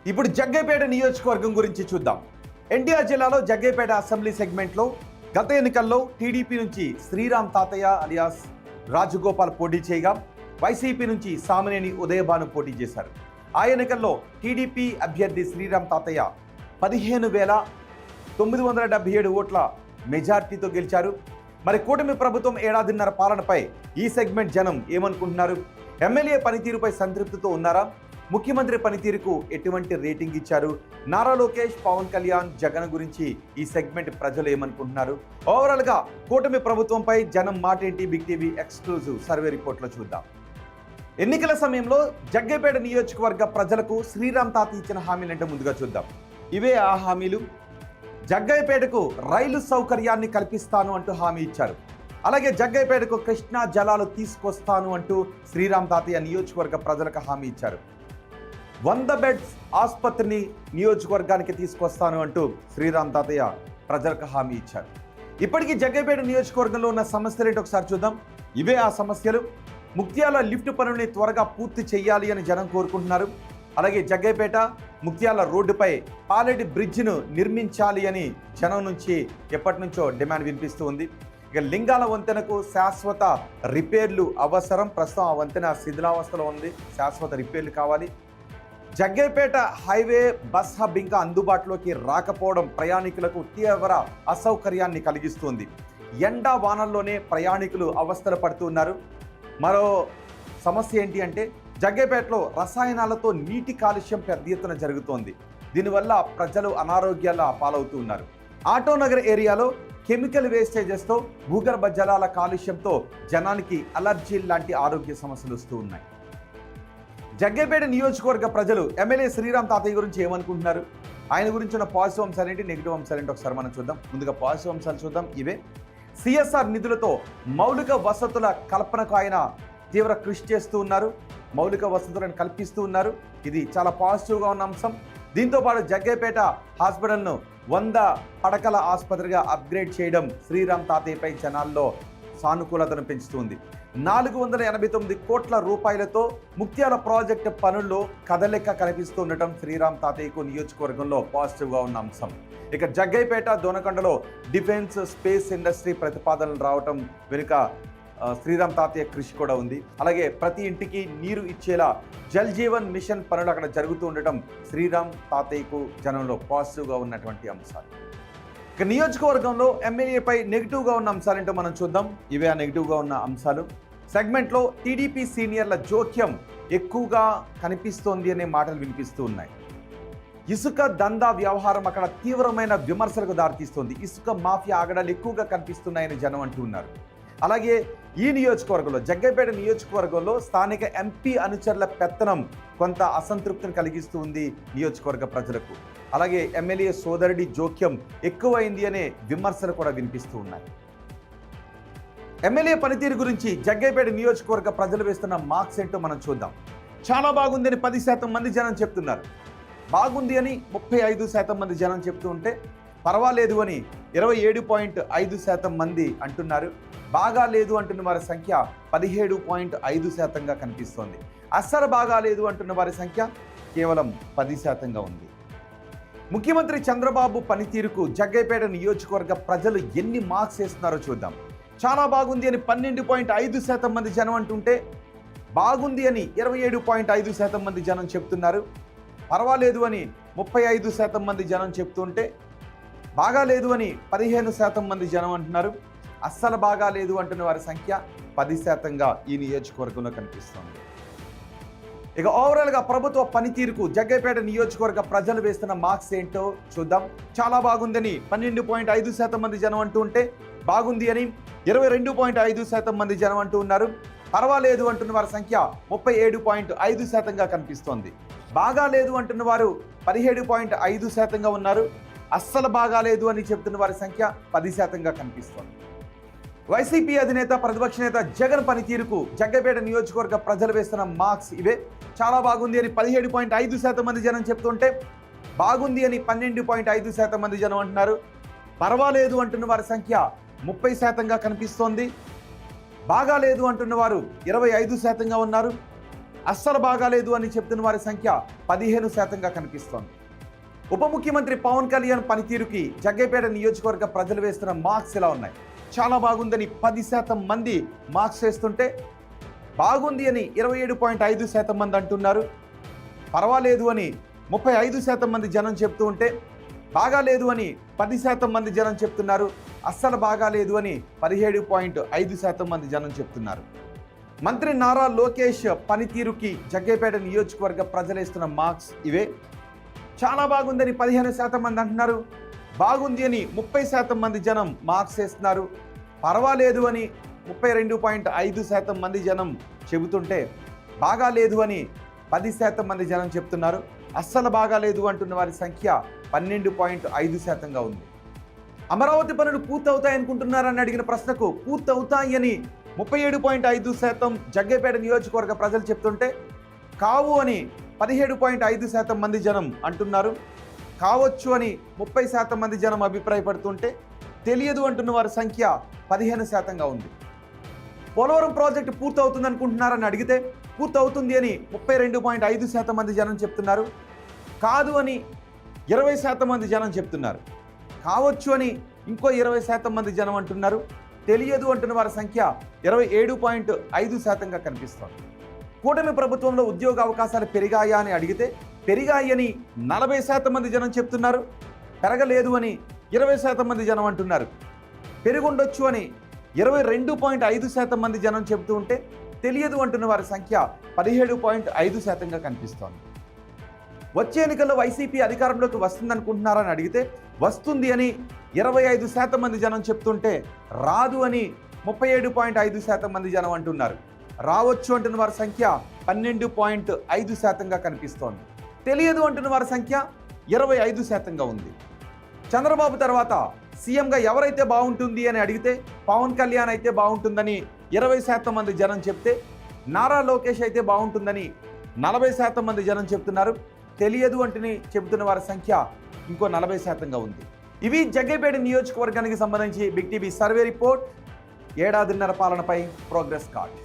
ఇప్పుడు జగ్గైపేట నియోజకవర్గం గురించి చూద్దాం. ఎన్టీఆర్ జిల్లాలో జగ్గైపేట అసెంబ్లీ సెగ్మెంట్లో గత ఎన్నికల్లో టీడీపీ నుంచి శ్రీరామ్ తాతయ్య అలియాస్ రాజగోపాల్ పోటీ చేయగా వైసీపీ నుంచి సామినేని ఉదయభాను పోటీ చేశారు. ఆ ఎన్నికల్లో టీడీపీ అభ్యర్థి శ్రీరామ్ తాతయ్య 15,977 ఓట్ల మెజార్టీతో గెలిచారు. మరి కూటమి ప్రభుత్వం ఏడాదిన్నర పాలనపై ఈ సెగ్మెంట్ జనం ఏమనుకుంటున్నారు? ఎమ్మెల్యే పనితీరుపై సంతృప్తితో ఉన్నారా? ముఖ్యమంత్రి పనితీరుకు ఎటువంటి రేటింగ్ ఇచ్చారు? నారా లోకేష్, పవన్ కళ్యాణ్, జగన్ గురించి ఈ సెగ్మెంట్ ప్రజలు ఏమనుకుంటున్నారు? ఓవరాల్గా కూటమి ప్రభుత్వంపై జనం మాట ఏంటి? బిగ్ టీవీ ఎక్స్క్లూజివ్ సర్వే రిపోర్ట్లో చూద్దాం. ఎన్నికల సమయంలో జగ్గైపేట నియోజకవర్గ ప్రజలకు శ్రీరామ్ తాత ఇచ్చిన హామీలంటే ముందుగా చూద్దాం. ఇవే ఆ హామీలు. జగ్గైపేటకు రైలు సౌకర్యాన్ని కల్పిస్తాను అంటూ హామీ ఇచ్చారు. అలాగే జగ్గైపేటకు కృష్ణా జలాలు తీసుకొస్తాను అంటూ శ్రీరామ్ తాతయ్య నియోజకవర్గ ప్రజలకు హామీ ఇచ్చారు. 100 బెడ్స్ ఆసుపత్రిని నియోజకవర్గానికి తీసుకొస్తాను అంటూ శ్రీరామ్ తాతయ్య ప్రజలకు హామీ ఇచ్చారు. ఇప్పటికీ జగ్గైపేట నియోజకవర్గంలో ఉన్న సమస్యలు ఏంటో ఒకసారి చూద్దాం. ఇవే ఆ సమస్యలు. ముక్త్యాల లిఫ్ట్ పనుల్ని త్వరగా పూర్తి చేయాలి అని జనం కోరుకుంటున్నారు. అలాగే జగ్గైపేట ముక్త్యాల రోడ్డుపై పాలెడి బ్రిడ్జిను నిర్మించాలి అని జనం నుంచి ఎప్పటి నుంచో డిమాండ్ వినిపిస్తూ ఉంది. ఇక లింగాల వంతెనకు శాశ్వత రిపేర్లు అవసరం. ప్రస్తుతం ఆ వంతెన శిథిలావస్థలో ఉంది, శాశ్వత రిపేర్లు కావాలి. జగ్గైపేట హైవే బస్ హబ్ ఇంకా అందుబాటులోకి రాకపోవడం ప్రయాణికులకు తీవ్ర అసౌకర్యాన్ని కలిగిస్తుంది. ఎండా వానల్లోనే ప్రయాణికులు అవస్థలు పడుతున్నారు. మరో సమస్య ఏంటి అంటే జగ్గైపేటలో రసాయనాలతో నీటి కాలుష్యం పెద్ద ఎత్తున జరుగుతోంది. దీనివల్ల ప్రజలు అనారోగ్యాల పాలవుతున్నారు. ఆటోనగర్ ఏరియాలో కెమికల్ వేస్టేజెస్తో భూగర్భ జలాల కాలుష్యంతో జనానికి అలర్జీ లాంటి ఆరోగ్య సమస్యలు వస్తూ ఉన్నాయి. జగ్గైపేట నియోజకవర్గ ప్రజలు ఎమ్మెల్యే శ్రీరామ్ తాతయ్య గురించి ఏమనుకుంటున్నారు? ఆయన గురించి ఉన్న పాజిటివ్ అంశాలేంటి, నెగిటివ్ అంశాలేంటి ఒకసారి మనం చూద్దాం. ముందుగా పాజిటివ్ అంశాలు చూద్దాం. ఇవే సిఎస్ఆర్ నిధులతో మౌలిక వసతుల కల్పనకు ఆయన తీవ్ర కృషి చేస్తూ ఉన్నారు. మౌలిక వసతులను కల్పిస్తూ ఉన్నారు. ఇది చాలా పాజిటివ్గా ఉన్న అంశం. దీంతోపాటు జగ్గైపేట హాస్పిటల్ను 100 పడకల ఆసుపత్రిగా అప్గ్రేడ్ చేయడం శ్రీరామ్ తాతయ్యపై జనాల్లో సానుకూలతను పెంచుతుంది. 489 కోట్ల రూపాయలతో ముక్త్యాల ప్రాజెక్టు పనుల్లో కదలిక కనిపిస్తూ ఉండటం శ్రీరామ్ తాతయ్యకు నియోజకవర్గంలో పాజిటివ్గా ఉన్న అంశం. ఇక జగ్గైపేట దోనకొండలో డిఫెన్స్ స్పేస్ ఇండస్ట్రీ ప్రతిపాదనలు రావటం వెనుక శ్రీరామ్ తాతయ్య కృషి కూడా ఉంది. అలాగే ప్రతి ఇంటికి నీరు ఇచ్చేలా జల్ జీవన్ మిషన్ పనులు అక్కడ జరుగుతూ ఉండటం శ్రీరామ్ తాతయ్యకు జనంలో పాజిటివ్గా ఉన్నటువంటి అంశాలు. ఇక నియోజకవర్గంలో ఎమ్మెల్యేపై నెగిటివ్గా ఉన్న అంశాలేంటో మనం చూద్దాం. ఇవే ఆ నెగిటివ్గా ఉన్న అంశాలు. సెగ్మెంట్లో టీడీపీ సీనియర్ల జోక్యం ఎక్కువగా కనిపిస్తోంది అనే మాటలు వినిపిస్తూ ఉన్నాయి. ఇసుక దందా వ్యవహారం అక్కడ తీవ్రమైన విమర్శలకు దారితీస్తోంది. ఇసుక మాఫియా ఆగడాలు ఎక్కువగా కనిపిస్తున్నాయని జనం అంటూ ఉన్నారు. అలాగే ఈ నియోజకవర్గంలో జగ్గైపేట నియోజకవర్గంలో స్థానిక ఎంపీ అనుచరుల పెత్తనం కొంత అసంతృప్తిని కలిగిస్తూ ఉంది నియోజకవర్గ ప్రజలకు. అలాగే ఎమ్మెల్యే సోదరుడి జోక్యం ఎక్కువైంది అనే విమర్శలు కూడా వినిపిస్తూ ఉన్నాయి. ఎమ్మెల్యే పనితీరు గురించి జగ్గైపేట నియోజకవర్గ ప్రజలు వేస్తున్న మార్క్స్ ఏంటో మనం చూద్దాం. చాలా బాగుంది అని 10% మంది జనం చెప్తున్నారు. బాగుంది అని 35% మంది జనం చెప్తూ ఉంటే పర్వాలేదు అని 27.5% మంది అంటున్నారు. బాగా లేదు అంటున్న వారి సంఖ్య 17.5%గా కనిపిస్తోంది. అస్సలు బాగా లేదు అంటున్న వారి సంఖ్య కేవలం 10%గా ఉంది. ముఖ్యమంత్రి చంద్రబాబు పనితీరుకు జగ్గైపేట నియోజకవర్గ ప్రజలు ఎన్ని మార్క్స్ వేస్తున్నారో చూద్దాం. చాలా బాగుంది అని 12.5% మంది జనం అంటుంటే బాగుంది అని 27.5% మంది జనం చెప్తున్నారు. పర్వాలేదు అని 35% మంది జనం చెప్తుంటే బాగా లేదు అని 15% మంది జనం అంటున్నారు. అస్సలు బాగా లేదు అంటున్న వారి సంఖ్య 10%గా ఈ నియోజకవర్గంలో కనిపిస్తుంది. ఇక ఓవరాల్గా ప్రభుత్వ పనితీరుకు జగ్గైపేట నియోజకవర్గ ప్రజలు వేస్తున్న మార్క్స్ ఏంటో చూద్దాం. చాలా బాగుందని 12.5% మంది జనం అంటూ ఉంటే బాగుంది అని 22.5% మంది జనం అంటూ ఉన్నారు. పర్వాలేదు అంటున్న వారి సంఖ్య 37.5%గా కనిపిస్తోంది. బాగా లేదు అంటున్న వారు 17.5%గా ఉన్నారు. అస్సలు బాగాలేదు అని చెప్తున్న వారి సంఖ్య 10%గా కనిపిస్తోంది. వైసీపీ అధినేత ప్రతిపక్ష నేత జగన్ పనితీరుకు జగ్గైపేట నియోజకవర్గ ప్రజలు వేస్తున్న మార్క్స్ ఇవే. చాలా బాగుంది అని 17.5% మంది జనం చెప్తుంటే బాగుంది అని 12.5% మంది జనం అంటున్నారు. పర్వాలేదు అంటున్న వారి సంఖ్య 30%గా కనిపిస్తోంది. బాగా లేదు అంటున్న వారు 25%గా ఉన్నారు. అస్సలు బాగాలేదు అని చెప్తున్న వారి సంఖ్య 15%గా కనిపిస్తోంది. ఉప ముఖ్యమంత్రి పవన్ కళ్యాణ్ పనితీరుకి జగ్గైపేట నియోజకవర్గ ప్రజలు వేస్తున్న మార్క్స్ ఇలా ఉన్నాయి. చాలా బాగుందని 10% మంది మార్క్స్ వేస్తుంటే, బాగుంది అని 27.5% మంది అంటున్నారు. పర్వాలేదు అని 35% మంది జనం చెప్తూ ఉంటే, బాగాలేదు అని 10% మంది జనం చెప్తున్నారు. అస్సలు బాగాలేదు అని 17.5% మంది జనం చెప్తున్నారు. మంత్రి నారా లోకేష్ పనితీరుకి జగ్గైపేట నియోజకవర్గ ప్రజలేస్తున్న మార్క్స్ ఇవే. చాలా బాగుందని 15% మంది అంటున్నారు. బాగుంది అని 30% మంది జనం మార్క్స్ వేస్తున్నారు. పర్వాలేదు అని 32.5% మంది జనం చెబుతుంటే, బాగాలేదు అని 10% మంది జనం చెప్తున్నారు. అస్సలు బాగాలేదు అంటున్న వారి సంఖ్య 12.5%గా ఉంది. అమరావతి పనులు పూర్తవుతాయనుకుంటున్నారని అడిగిన ప్రశ్నకు పూర్తవుతాయి అని 37.5% జగ్గైపేట నియోజకవర్గ ప్రజలు చెప్తుంటే, కావు అని 17.5% మంది జనం అంటున్నారు. కావచ్చు అని 30% మంది జనం అభిప్రాయపడుతుంటే, తెలియదు అంటున్న వారి సంఖ్య 15%గా ఉంది. పోలవరం ప్రాజెక్టు పూర్తవుతుంది అనుకుంటున్నారని అడిగితే, పూర్తవుతుంది అని 32.5% మంది జనం చెప్తున్నారు. కాదు అని 20% మంది జనం చెప్తున్నారు. కావచ్చు అని ఇంకో 20% మంది జనం అంటున్నారు. తెలియదు అంటున్న వారి సంఖ్య 27.5%గా కనిపిస్తోంది. కూటమి ప్రభుత్వంలో ఉద్యోగ అవకాశాలు పెరిగాయా అని అడిగితే, పెరిగాయని 40% మంది జనం చెప్తున్నారు. పెరగలేదు అని 20% మంది జనం అంటున్నారు. పెరుగుండొచ్చు అని 22.5% మంది జనం చెబుతూ ఉంటే, తెలియదు అంటున్న వారి సంఖ్య 17.5%గా కనిపిస్తోంది. వచ్చే ఎన్నికల్లో వైసీపీ అధికారంలోకి వస్తుందనుకుంటున్నారని అడిగితే, వస్తుంది అని 25% మంది జనం చెప్తుంటే, రాదు అని 37.5% మంది జనం అంటున్నారు. రావచ్చు అంటున్న వారి సంఖ్య 12.5%గా కనిపిస్తోంది. తెలియదు అంటున్న వారి సంఖ్య 25%గా ఉంది. చంద్రబాబు తర్వాత సీఎంగా ఎవరైతే బాగుంటుంది అని అడిగితే, పవన్ కళ్యాణ్ అయితే బాగుంటుందని 20% మంది జనం చెప్తే, నారా లోకేష్ అయితే బాగుంటుందని 40% మంది జనం చెప్తున్నారు. తెలియదు అంటని చెబుతున్న వారి సంఖ్య ఇంకో 40%గా ఉంది. ఇవి జగ్గైపేట నియోజకవర్గానికి సంబంధించి బిగ్ టీవీ సర్వే రిపోర్ట్. ఏడాదిన్నర పాలనపై ప్రోగ్రెస్ కార్డ్.